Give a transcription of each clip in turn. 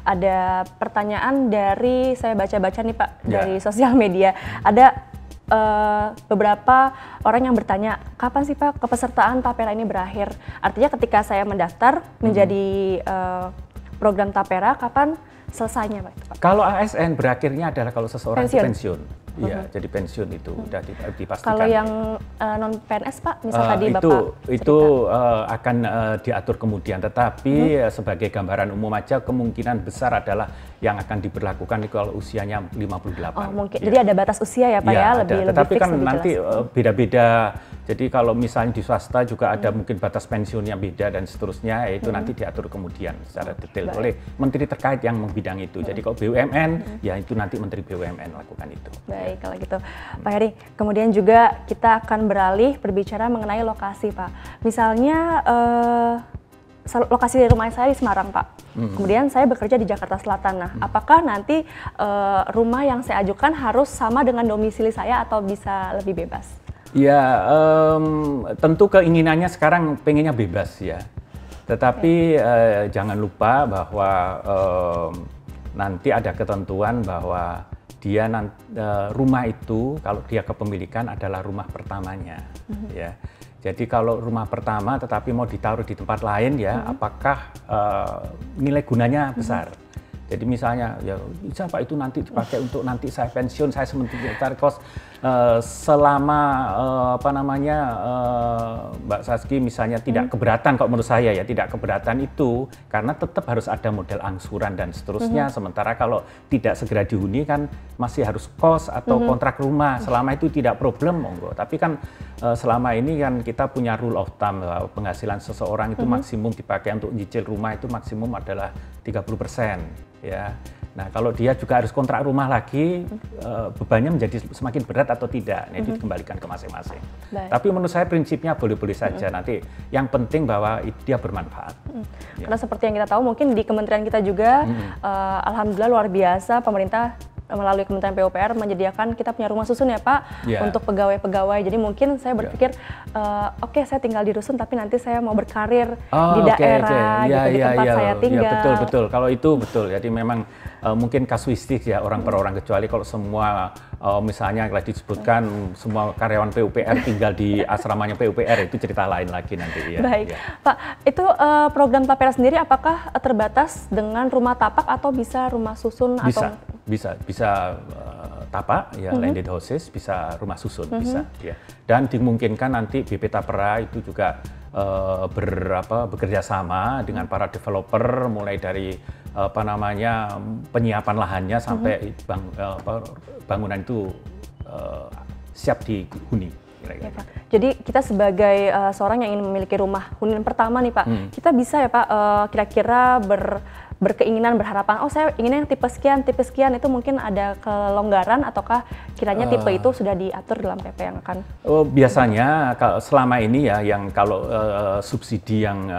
ada pertanyaan dari saya baca-baca nih Pak dari sosial media. Ada beberapa orang yang bertanya, kapan sih Pak kepesertaan Tapera ini berakhir? Artinya ketika saya mendaftar menjadi program Tapera, kapan selesainya Pak? Kalau ASN berakhirnya adalah kalau seseorang pensiun. Iya, jadi pensiun itu udah dipastikan. Kalau yang non PNS Pak, misal tadi Bapak itu akan diatur kemudian, tetapi sebagai gambaran umum aja kemungkinan besar adalah yang akan diberlakukan kalau usianya 58. Oh, mungkin. Ya. Jadi ada batas usia ya Pak ya, lebih tetapi fix, kan lebih nanti jelas. beda-beda. Jadi kalau misalnya di swasta juga ada mungkin batas pensiunnya beda dan seterusnya, itu nanti diatur kemudian secara detail oleh menteri terkait yang membidang itu. Jadi kalau BUMN, ya itu nanti menteri BUMN lakukan itu. Baik, kalau gitu. Pak Heri, kemudian juga kita akan beralih berbicara mengenai lokasi Pak. Misalnya lokasi rumah saya di Semarang Pak. Kemudian saya bekerja di Jakarta Selatan. Nah, apakah nanti rumah yang saya ajukan harus sama dengan domisili saya atau bisa lebih bebas? Ya, tentu keinginannya sekarang pengennya bebas ya. Tetapi jangan lupa bahwa nanti ada ketentuan bahwa dia rumah itu kalau dia kepemilikan adalah rumah pertamanya, ya. Jadi kalau rumah pertama tetapi mau ditaruh di tempat lain ya, apakah nilai gunanya besar? Jadi misalnya ya bisa Pak itu nanti dipakai untuk nanti saya pensiun, saya sementara kos selama Mbak Saski misalnya tidak keberatan, kalau menurut saya ya tidak keberatan itu karena tetap harus ada model angsuran dan seterusnya. Sementara kalau tidak segera dihuni kan masih harus kos atau kontrak rumah, selama itu tidak problem monggo. Tapi kan selama ini kan kita punya rule of thumb bahwa penghasilan seseorang itu maksimum dipakai untuk nyicil rumah itu maksimum adalah 30%. Ya, nah kalau dia juga harus kontrak rumah lagi, bebannya menjadi semakin berat atau tidak, nah, itu dikembalikan ke masing-masing. Tapi menurut saya prinsipnya boleh-boleh saja, nanti yang penting bahwa dia bermanfaat. Karena seperti yang kita tahu mungkin di kementerian kita juga, alhamdulillah luar biasa pemerintah melalui Kementerian PUPR menyediakan kita punya rumah susun ya Pak untuk pegawai-pegawai. Jadi mungkin saya berpikir oke, saya tinggal di rusun tapi nanti saya mau berkarir di daerah gitu, di tempat saya tinggal. Ya, betul. Kalau itu betul. Jadi memang mungkin kasuistik ya orang per orang, kecuali kalau semua misalnya tadi disebutkan semua karyawan PUPR tinggal di asramanya PUPR, itu cerita lain lagi nanti ya. Baik, Pak, itu program Tapera sendiri apakah terbatas dengan rumah tapak atau bisa rumah susun atau bisa tapak ya, landed houses, bisa rumah susun, bisa ya. Dan dimungkinkan nanti BP Tapera itu juga bekerja sama dengan para developer mulai dari penyiapan lahannya sampai bangunan itu siap dihuni. Ya, Pak. Jadi kita sebagai seorang yang ingin memiliki rumah hunian pertama nih Pak, kita bisa ya Pak kira-kira berkeinginan, berharapan, oh saya inginnya yang tipe sekian itu mungkin ada kelonggaran ataukah kiranya tipe itu sudah diatur dalam PP yang akan? Biasanya selama ini ya yang kalau subsidi yang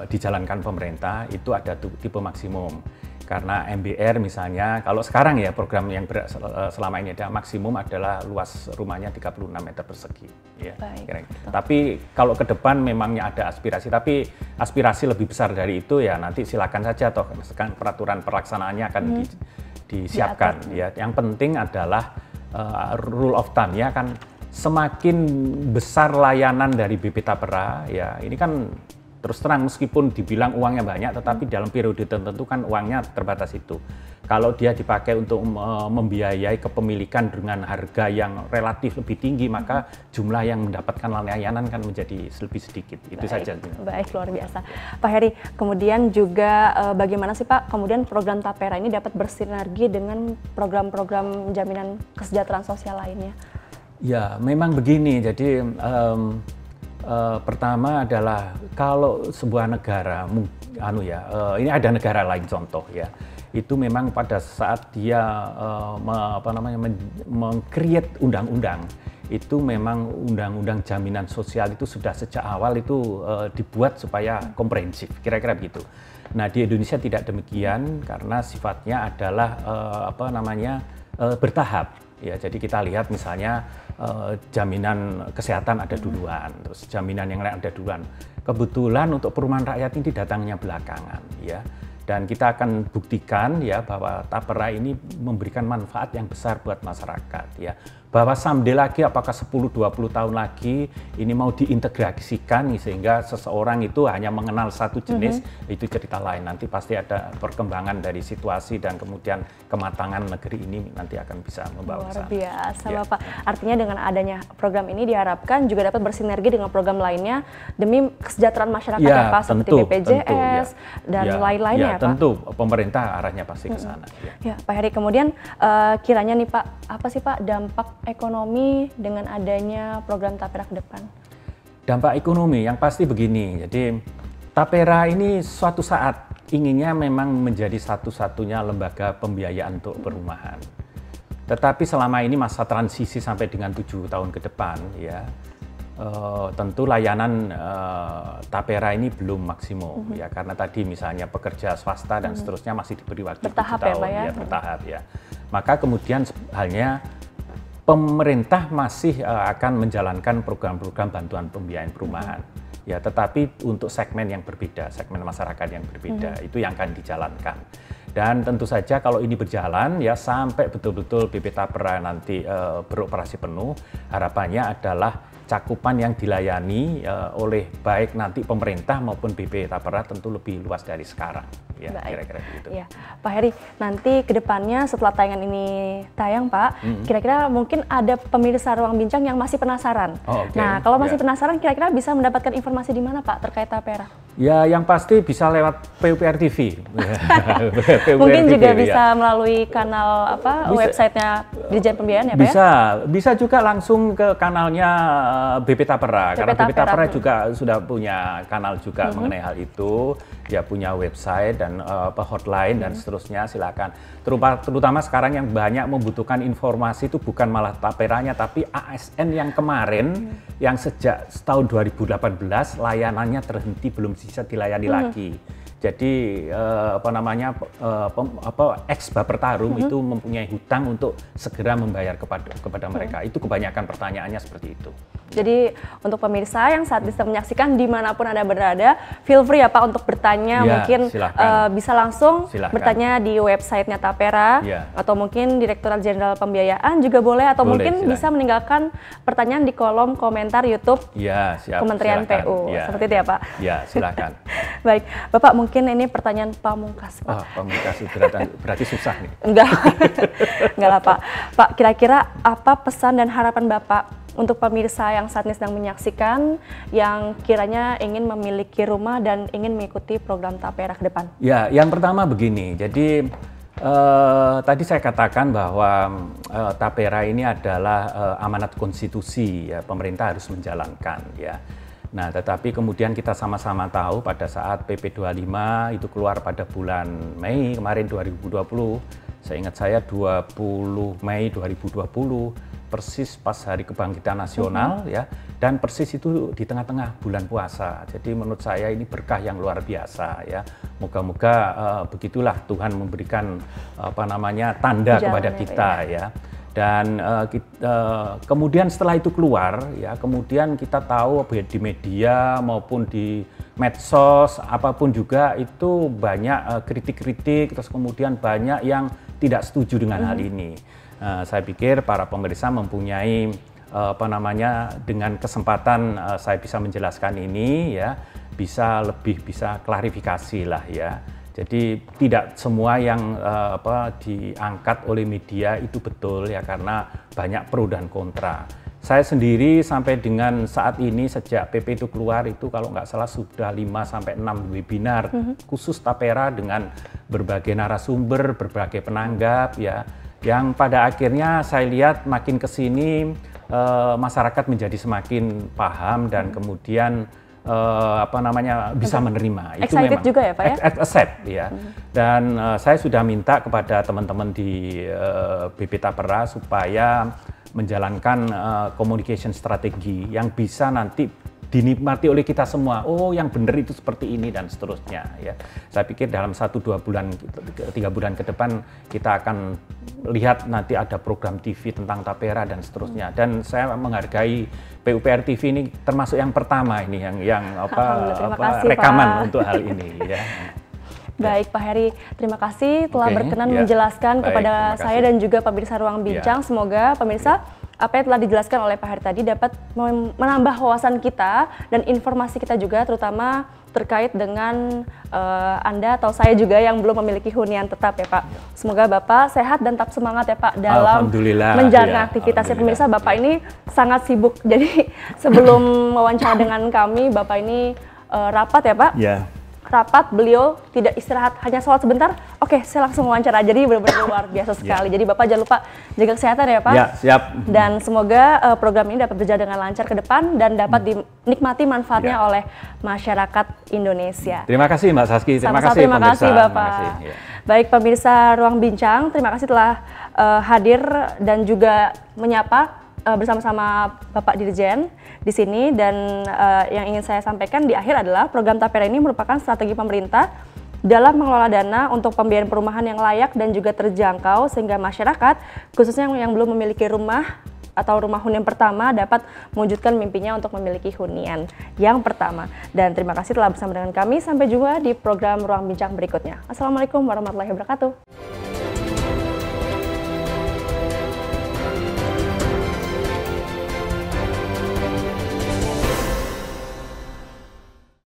dijalankan pemerintah itu ada tipe maksimum. Karena MBR misalnya, kalau sekarang ya program yang selama ini ada maksimum adalah luas rumahnya 36 meter persegi. Ya, tapi kalau ke depan memangnya ada aspirasi, tapi aspirasi lebih besar dari itu ya nanti silakan saja, toh peraturan pelaksanaannya akan disiapkan. Ya, yang penting adalah rule of thumb ya kan, semakin besar layanan dari BP Tapera ya ini kan. Terus terang meskipun dibilang uangnya banyak, tetapi dalam periode tertentu kan uangnya terbatas itu. Kalau dia dipakai untuk membiayai kepemilikan dengan harga yang relatif lebih tinggi, maka jumlah yang mendapatkan layanan kan menjadi lebih sedikit. Itu saja. Baik, luar biasa. Pak Heri, kemudian juga bagaimana sih Pak, kemudian program Tapera ini dapat bersinergi dengan program-program jaminan kesejahteraan sosial lainnya? Ya, memang begini. Jadi pertama adalah kalau sebuah negara, ini ada negara lain contoh ya, itu memang pada saat dia meng-create undang-undang, itu memang undang-undang jaminan sosial itu sudah sejak awal itu dibuat supaya komprehensif, kira-kira begitu. Nah di Indonesia tidak demikian karena sifatnya adalah bertahap. Ya, jadi kita lihat misalnya jaminan kesehatan ada duluan, terus jaminan yang lain ada duluan. Kebetulan untuk perumahan rakyat ini datangnya belakangan, ya. Dan kita akan buktikan ya bahwa Tapera ini memberikan manfaat yang besar buat masyarakat ya. Bahwa someday lagi apakah 10-20 tahun lagi ini mau diintegrasikan sehingga seseorang itu hanya mengenal satu jenis, itu cerita lain. Nanti pasti ada perkembangan dari situasi dan kemudian kematangan negeri ini nanti akan bisa membawa Luar sana. biasa Ya. Bapak. Artinya dengan adanya program ini diharapkan juga dapat bersinergi dengan program lainnya demi kesejahteraan masyarakat ya, Pak, seperti BPJS dan lain-lainnya ya, Pak. Tentu pemerintah arahnya pasti ke sana. Ya, Pak Heri, kemudian kiranya nih Pak, apa sih Pak dampak ekonomi dengan adanya program Tapera ke depan? Dampak ekonomi yang pasti begini, jadi Tapera ini suatu saat inginnya memang menjadi satu-satunya lembaga pembiayaan untuk perumahan. Tetapi selama ini masa transisi sampai dengan 7 tahun ke depan ya, tentu layanan Tapera ini belum maksimum ya, karena tadi misalnya pekerja swasta dan seterusnya masih diberi waktu 7 tahun ya, bertahap ya. Maka kemudian halnya pemerintah masih akan menjalankan program-program bantuan pembiayaan perumahan. Ya, tetapi untuk segmen yang berbeda, segmen masyarakat yang berbeda, itu yang akan dijalankan. Dan tentu saja kalau ini berjalan ya sampai betul-betul BP Tapera nanti beroperasi penuh, harapannya adalah cakupan yang dilayani oleh baik nanti pemerintah maupun BP Tapera tentu lebih luas dari sekarang. Ya, kira-kira begitu. Ya, Pak Heri, nanti kedepannya setelah tayangan ini tayang, Pak, kira-kira mungkin ada pemirsa Ruang Bincang yang masih penasaran. Nah, kalau masih penasaran, kira-kira bisa mendapatkan informasi di mana, Pak, terkait Tapera? Ya, yang pasti bisa lewat PUPR TV. Mungkin juga bisa melalui kanal websitenya Dirjen Pembiayaan ya, Pak? Bisa juga langsung ke kanalnya BP Tapera. Karena BP Tapera juga sudah punya kanal juga mengenai hal itu. Dia punya website dan hotline dan seterusnya, silakan. Terutama sekarang yang banyak membutuhkan informasi itu bukan malah Taperanya, tapi ASN yang kemarin yang sejak tahun 2018 layanannya terhenti, belum bisa dilayani lagi. Jadi ex Bapertarum itu mempunyai hutang untuk segera membayar kepada mereka. Itu kebanyakan pertanyaannya seperti itu. Jadi untuk pemirsa yang saat bisa menyaksikan dimanapun Anda berada, feel free ya Pak untuk bertanya, mungkin bisa langsung bertanya di websitenya Tapera, atau mungkin Direktorat Jenderal Pembiayaan juga boleh, atau mungkin bisa meninggalkan pertanyaan di kolom komentar YouTube Kementerian PU. Seperti itu ya Pak? Ya, silakan. Baik, Bapak mungkin ini pertanyaan pamungkas Pak. Pamungkas berarti susah nih. Enggak lah Pak. Pak, kira-kira apa pesan dan harapan Bapak untuk pemirsa yang saat ini sedang menyaksikan, yang kiranya ingin memiliki rumah dan ingin mengikuti program Tapera ke depan? Ya, yang pertama begini, jadi tadi saya katakan bahwa Tapera ini adalah amanat konstitusi, ya, pemerintah harus menjalankan ya. Nah, tetapi kemudian kita sama-sama tahu pada saat PP 25 itu keluar pada bulan Mei kemarin 2020, seingat saya 20 Mei 2020, persis pas Hari Kebangkitan Nasional ya, dan persis itu di tengah-tengah bulan puasa. Jadi menurut saya ini berkah yang luar biasa ya. Moga-moga begitulah Tuhan memberikan tanda kepada kita ya. Dan kemudian setelah itu keluar ya, kemudian kita tahu di media maupun di medsos apapun juga itu banyak kritik-kritik, terus kemudian banyak yang tidak setuju dengan hal ini. Saya pikir para pemirsa mempunyai dengan kesempatan saya bisa menjelaskan ini ya, bisa klarifikasi lah ya. Jadi tidak semua yang diangkat oleh media itu betul ya, karena banyak pro dan kontra. Saya sendiri sampai dengan saat ini sejak PP itu keluar itu kalau nggak salah sudah 5-6 webinar khusus Tapera dengan berbagai narasumber, berbagai penanggap ya, yang pada akhirnya saya lihat makin ke sini masyarakat menjadi semakin paham dan kemudian bisa menerima. Itu excited memang juga ya Pak ya? Accept ya. Dan saya sudah minta kepada teman-teman di BP Tapera supaya menjalankan communication strategi yang bisa nanti dinikmati oleh kita semua. Oh, yang benar itu seperti ini dan seterusnya ya. Saya pikir dalam 1-2 bulan, 3 bulan ke depan kita akan lihat nanti ada program TV tentang Tapera dan seterusnya. Dan saya menghargai PUPR TV ini termasuk yang pertama ini yang rekaman Pak untuk hal ini ya. Baik Pak Heri, terima kasih telah berkenan menjelaskan Baik, kepada saya dan juga pemirsa Ruang Bincang. Semoga pemirsa apa yang telah dijelaskan oleh Pak Heri tadi dapat menambah wawasan kita dan informasi kita juga, terutama terkait dengan Anda atau saya juga yang belum memiliki hunian tetap ya Pak. Semoga Bapak sehat dan tetap semangat ya Pak dalam menjalankan aktivitasnya. Pemirsa, Bapak ini sangat sibuk, jadi sebelum wawancara dengan kami, Bapak ini rapat ya Pak? Iya. Rapat, beliau tidak istirahat, hanya sholat sebentar, oke saya langsung wawancara, jadi benar-benar luar biasa sekali. Jadi Bapak jangan lupa jaga kesehatan ya Pak. Ya, siap. Dan semoga program ini dapat berjalan dengan lancar ke depan dan dapat dinikmati manfaatnya oleh masyarakat Indonesia. Terima kasih Mbak Saski, terima kasih terima kasih Bapak. Terima kasih, ya. Baik pemirsa Ruang Bincang, terima kasih telah hadir dan juga menyapa bersama-sama Bapak Dirjen di sini, dan yang ingin saya sampaikan di akhir adalah program Tapera ini merupakan strategi pemerintah dalam mengelola dana untuk pembiayaan perumahan yang layak dan juga terjangkau sehingga masyarakat khususnya yang belum memiliki rumah atau rumah hunian pertama dapat mewujudkan mimpinya untuk memiliki hunian yang pertama. Dan terima kasih telah bersama dengan kami, sampai jumpa di program Ruang Bincang berikutnya. Assalamualaikum warahmatullahi wabarakatuh.